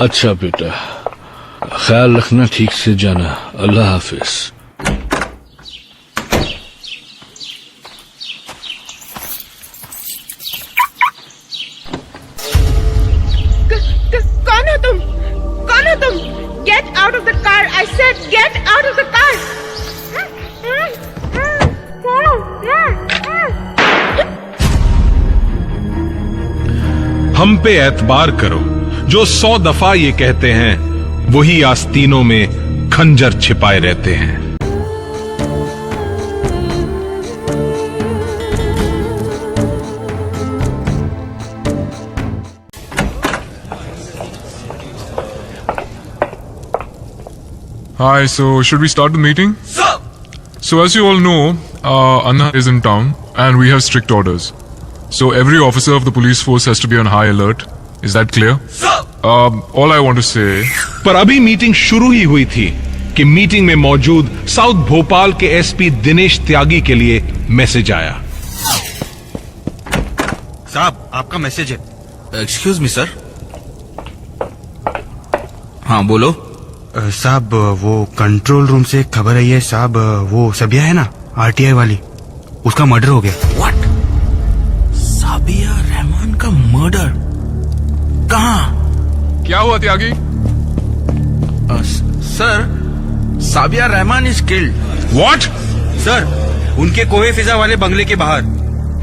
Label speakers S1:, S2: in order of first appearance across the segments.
S1: अच्छा बेटा, ख्याल रखना, ठीक से जाना। अल्लाह हाफिज।
S2: कौन हो तुम? कौन हो तुम? Get out of the car, I said get out of the car.
S3: हम पे एतबार करो, जो 100 दफा ये कहते हैं वही आस्तीनों में खंजर छिपाए रहते हैं।
S4: Hi, so should we start the meeting? Sir! So as you all know, Anna is in town and we have strict orders. So every officer of the police force has to be on high alert. Is that clear? Sir! All I want to say...
S3: पर अभी meeting शुरू ही हुई थी कि meeting में मौजूद south Bhopal के SP Dinesh त्यागी के लिए मैसेज आया।
S5: साहब, आपका मैसेज है।
S6: Excuse me sir. हाँ बोलो।
S5: साहब, वो कंट्रोल रूम से खबर आई है साहब, वो सबिया है ना, आरटीआई वाली, उसका मर्डर हो गया।
S6: व्हाट? साबिया रहमान का मर्डर? कहाँ?
S4: क्या हुआ Tyagi?
S6: Sir, Sabiya Rahman is killed.
S3: What?
S5: Sir, उनके कोहे फिजा वाले बंगले के बाहर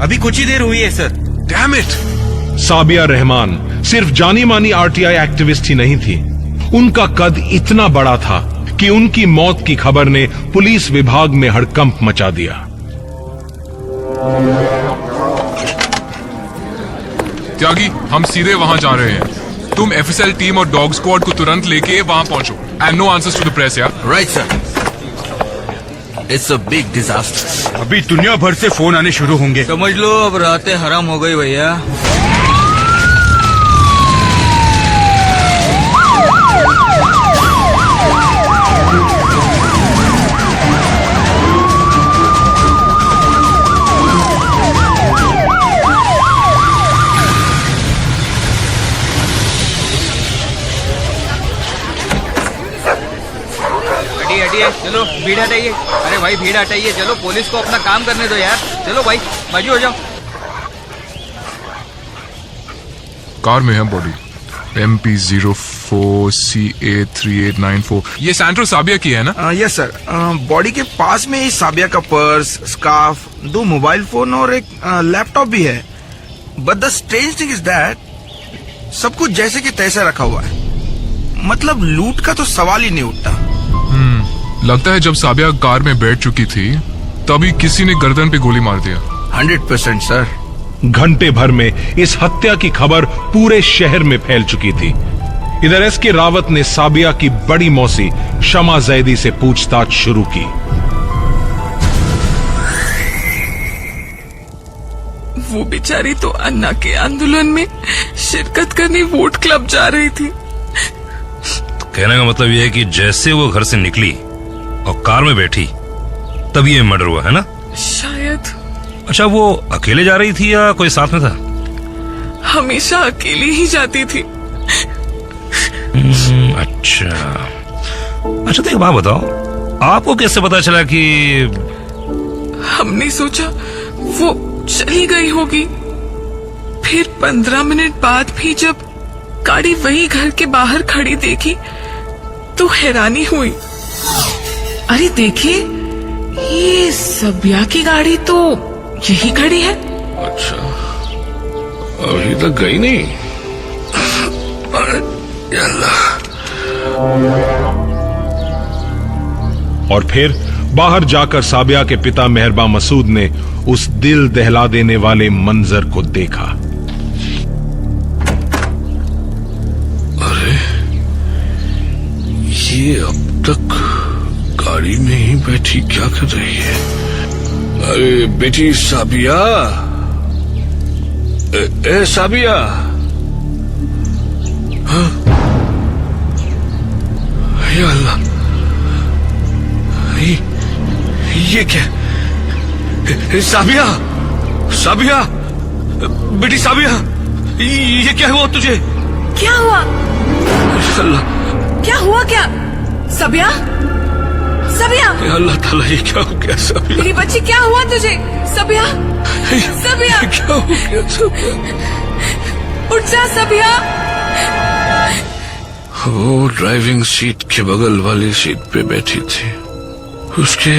S5: अभी कुछ ही देर हुई है sir.
S3: Damn it! Sabiya Rahman सिर्फ जानी मानी आरटीआई एक्टिविस्ट ही नहीं थी, उनका कद इतना बड़ा था कि उनकी मौत की खबर ने पुलिस विभाग में हड़कंप मचा दिया।
S4: त्यागी, हम सीधे वहां जा रहे हैं। तुम एफएसएल टीम और डॉग स्क्वाड को तुरंत लेके वहां पहुंचो। And no answers to the press यार।
S6: Right sir. It's a big disaster.
S5: अभी दुनिया भर से फोन आने शुरू होंगे।
S6: समझ लो अब रातें हराम हो गई भैया।
S7: हटिए, चलो भीड़ हटाइए। अरे भाई भीड़ हटाइए, चलो पुलिस को अपना काम करने दो यार। चलो भाई बाजू हो जाओ।
S4: कार में है बॉडी MP04CA3894। ये सैंट्रो साबिया की है ना?
S6: Yes sir. बॉडी के पास में ही साबिया का पर्स, स्कार्फ, 2 मोबाइल फोन और एक लैपटॉप भी है। But the strange thing is that सब कुछ जैसे कि तैसे रखा हुआ है। मतलब लूट का तो सवाल ही नहीं उठता।
S4: लगता है जब साबिया कार में बैठ चुकी थी तभी किसी ने गर्दन पे गोली मार दिया।
S6: 100% सर।
S3: घंटे भर में इस हत्या की खबर पूरे शहर में फैल चुकी थी। इधर एसके रावत ने साबिया की बड़ी मौसी शमा जैदी से पूछताछ शुरू की।
S8: वो बेचारी तो अन्ना के आंदोलन में शिरकत करने वोट क्लब जा रही थी।
S9: कहने का मतलब यह है कि जैसे वो घर से निकली और कार में बैठी तभी ये मर्डर हुआ है ना?
S8: शायद।
S9: अच्छा, वो अकेले जा रही थी या कोई साथ में था?
S8: हमेशा अकेले ही जाती थी।
S9: अच्छा तो एक बात बताओ, आपको कैसे पता चला कि...
S8: हमने सोचा वो चली गई होगी। फिर 15 मिनट बाद भी जब गाड़ी वही घर के बाहर खड़ी देखी तो हैरानी हुई। अरे देखिए, ये सबिया की गाड़ी तो यही खड़ी है।
S1: अच्छा, अभी तक गई नहीं।
S3: और फिर बाहर जाकर साबिया के पिता मेहरबा मसूद ने उस दिल दहला देने वाले मंजर को देखा।
S1: अरे ये अब तक गाड़ी में ही बैठी क्या कर रही है? अरे बेटी साबिया, ए साबिया। हाँ? या अल्लाह, ये क्या? साबिया, साबिया, बेटी साबिया, ये क्या हुआ तुझे?
S8: क्या हुआ?
S1: अल्लाह,
S8: क्या हुआ? क्या सबिया? सबिया,
S1: या अल्लाह ताला, ये क्या हो गया सबिया?
S8: मेरी बच्ची, क्या हुआ तुझे? सबिया, सबिया,
S1: क्या हो गया सबिया?
S8: उठ जा सबिया।
S1: वो ड्राइविंग सीट के बगल वाली सीट पे बैठी थी। उसके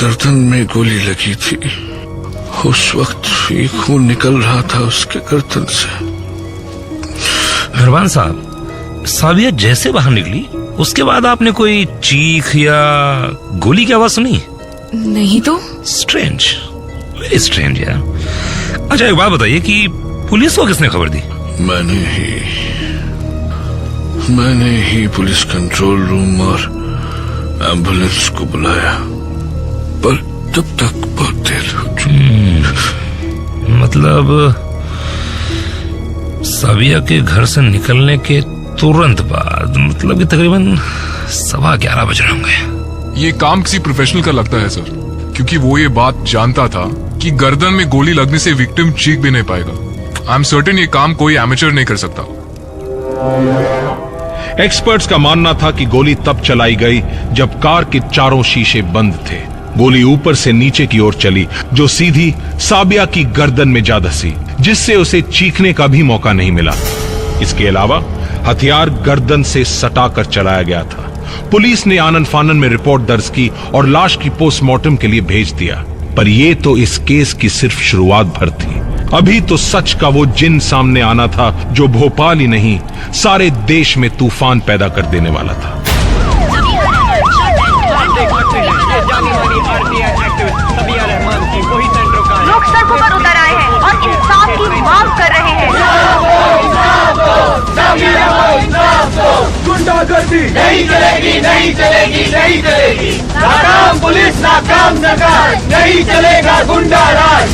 S1: गर्दन में गोली लगी थी। उस वक्त ही खून निकल रहा था उसके गर्दन से।
S9: मेहरबान साहब, साबिया जैसे बाहर निकली उसके बाद आपने कोई चीख या गोली की आवाज सुनी?
S8: नहीं तो।
S9: स्ट्रेंज, वेरी स्ट्रेंज यार। अच्छा एक बात बताइए कि पुलिस को किसने खबर दी?
S1: मैंने ही पुलिस कंट्रोल रूम और एम्बुलेंस को बुलाया, पर तब तक बहुत देर हो चुकी।
S9: मतलब साबिया के घर से निकलने के तुरंत बाद, मतलब कि तकरीबन 11:15 बज रहे होंगे।
S4: ये काम किसी प्रोफेशनल का लगता है सर, क्योंकि वो ये बात जानता था कि गर्दन में गोली लगने से विक्टिम चीख भी नहीं पाएगा। आई एम सर्टेन ये काम कोई एमेचर नहीं कर सकता।
S3: एक्सपर्ट्स का मानना था कि गोली तब चलाई गई जब कार के चारों शीशे बंद थे। गोली ऊपर से नीचे की ओर चली, जो सीधी साबिया की गर्दन में जा धसी, जिससे उसे चीखने का भी मौका नहीं मिला। इसके अलावा हथियार गर्दन से सटाकर चलाया गया था। पुलिस ने आनन फानन में रिपोर्ट दर्ज की और लाश की पोस्टमार्टम के लिए भेज दिया। पर यह तो इस केस की सिर्फ शुरुआत भर थी। अभी तो सच का वो जिन सामने आना था, जो भोपाल ही नहीं सारे देश में तूफान पैदा कर देने वाला था।
S2: लोग सड़कों पर उतर आए हैं और इंसाफ की मांग कर रहे हैं।
S10: गुंडागर्दी नहीं चलेगी, नहीं चलेगी, नहीं चलेगी। नाकाम पुलिस, नाकाम सरकार, नहीं चलेगा गुंडा राज।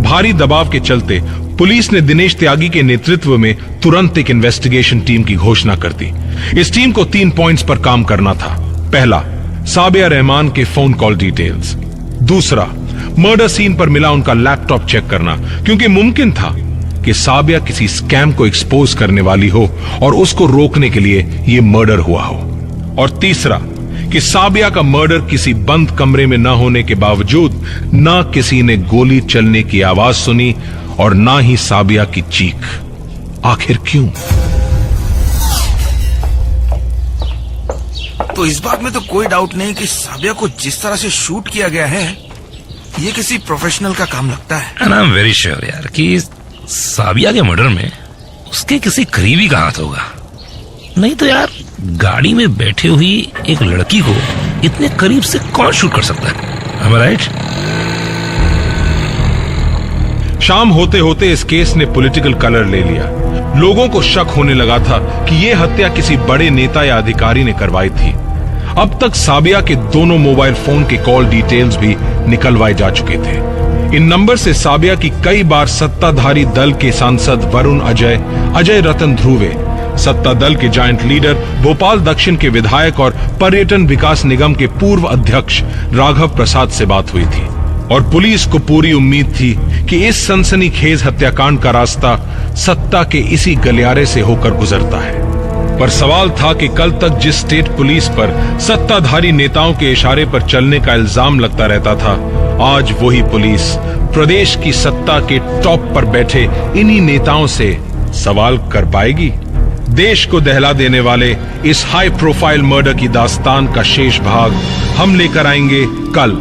S3: भारी दबाव के चलते पुलिस ने दिनेश त्यागी के नेतृत्व में तुरंत एक इन्वेस्टिगेशन टीम की घोषणा कर दी। इस टीम को 3 पॉइंट्स पर काम करना था। पहला, साबिया रहमान के फोन कॉल डिटेल्स। दूसरा, मर्डर सीन पर मिला उनका लैपटॉप चेक करना, क्योंकि मुमकिन था कि साबिया किसी स्कैम को एक्सपोज करने वाली हो और उसको रोकने के लिए यह मर्डर हुआ हो। और तीसरा, कि साबिया का मर्डर किसी बंद कमरे में न होने के बावजूद ना किसी ने गोली चलने की आवाज सुनी और ना ही साबिया की चीख। आखिर क्यों?
S6: तो इस बात में तो कोई डाउट नहीं कि साबिया को जिस तरह से शूट किया गया है, ये किसी प्रोफेशनल का काम लगता है।
S9: And I am very sure यार कि साबिया के मर्डर में उसके किसी करीबी का हाथ होगा। नहीं तो यार, गाड़ी में बैठी हुई एक लड़की को इतने करीब से कौन शूट कर सकता है? Am I right?
S3: शाम होते होते इस केस ने पॉलिटिकल कलर ले लिया। लोगों को शक होने लगा था कि यह हत्या किसी बड़े नेता या अधिकारी ने करवाई थी। अब तक साबिया के दोनों मोबाइल फोन के कॉल डिटेल्स भी निकलवाए जा चुके थे। इन नंबर से साबिया की कई बार सत्ताधारी दल के सांसद वरुण अजय रतन ध्रुवे, सत्ता दल के जॉइंट लीडर, भोपाल दक्षिण के विधायक और पर्यटन विकास निगम के पूर्व अध्यक्ष राघव प्रसाद से बात हुई थी। और पुलिस को पूरी उम्मीद थी कि इस सनसनीखेज हत्याकांड का रास्ता सत्ता के इसी गलियारे से होकर गुजरता है। पर सवाल था कि कल तक जिस स्टेट पुलिस पर सत्ताधारी नेताओं के इशारे पर चलने का इल्जाम लगता रहता था, आज वही पुलिस प्रदेश की सत्ता के टॉप पर बैठे इन्हीं नेताओं से सवाल कर पाएगी। देश को दहला देने वाले इस हाई प्रोफाइल मर्डर की दास्तान का शेष भाग हम लेकर आएंगे कल